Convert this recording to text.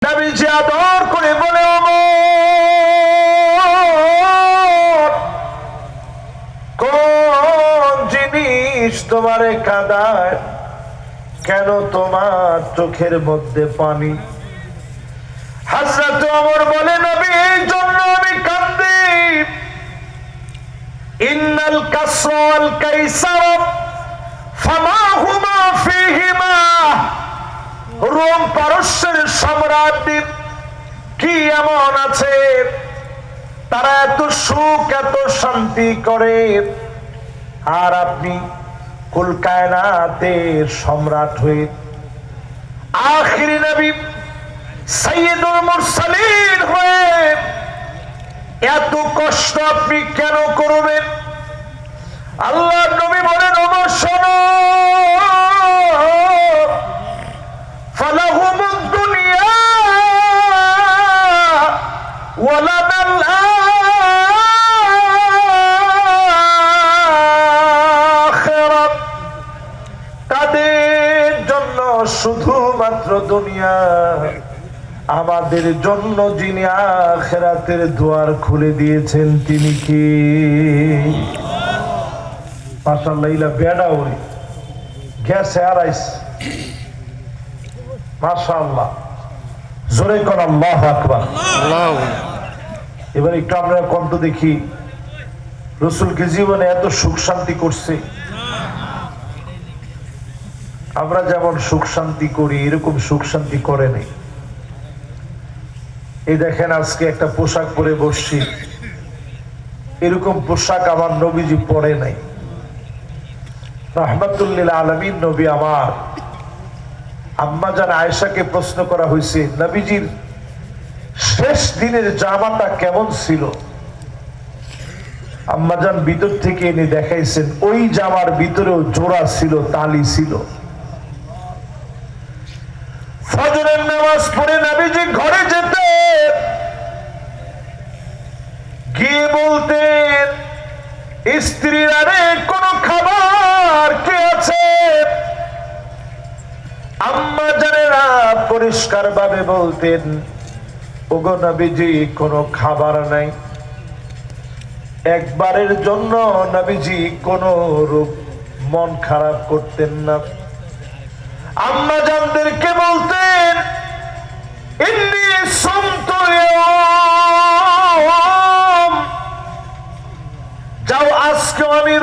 নবীজি আদর করে বলে, ওমর, কোন জিনিস তোমারে কাঁদায়? কেন তোমার চোখের মধ্যে পানি? হযরত ওমর বলে, নবী, এই জন্য আমি কাঁদি। ইন্নাল কাসরা ওয়াল কাইসার ফামা হুমা ফীহিমা। রোম পারস্যের সম্রাট কি এমন আছে তারা এত সুখ এত শান্তি করে, আর আপনি কুল কায়নাতের সম্রাট হয়ে আখিরি নবী সাইয়্যিদুল মুরসালিন হয়ে এত কষ্ট আপনি কেন করবেন? আল্লাহর নবী বলেন, ওমর শোনো, ফালাহুমুদ দুনিয়া ওয়ালানাল আখিরাত। তাদের জন্য শুধুমাত্র দুনিয়া, আমাদের জন্য যিনি আখিরাতের দুয়ার খুলে দিয়েছেন তিনি কি? মাশাআল্লাহ, ইলা বেডা ওরে গেছে আরাইস। মাশাআল্লাহ, জোরে কোন আল্লাহু আকবার। এবার একটু আমরা কণ্ঠ দেখি, রাসূল কি জীবনে এত সুখ শান্তি করছে? আমরা যেমন সুখ শান্তি করি এরকম সুখ শান্তি করে নাই। এই দেখেন, আজকে একটা পোশাক পরে বসছি, এরকম পোশাক আমার নবীজি পরে নাই। রাহমাতুল লিল আলামিন নবী আমার। আম্মা জান আয়েশাকে প্রশ্ন করা হয়েছে, নবীজির শেষ দিনের জামাটা কেমন ছিল? আম্মা জান ভিতর থেকে এনে দেখাইছেন, ওই জামার ভিতরেও জোড়া ছিল, তালি ছিল। ফজরের নামাজ পড়ে নবীজি ঘরে যেতেন, গিয়ে বলতেন, স্ত্রীরা রে, কোন খাবার কে আছে? আম্মা জানেরা পরিষ্কার ভাবে বলতেন, ওগো নবীজি, কোনো খাবার নাই। একবারের জন্য নবীজি কোন রূপ মন খারাপ করতেন না। আম্মা জানদেরকে বলতেন, ইন্নী সুমতু ইয়াওম, যাও আজকে আমি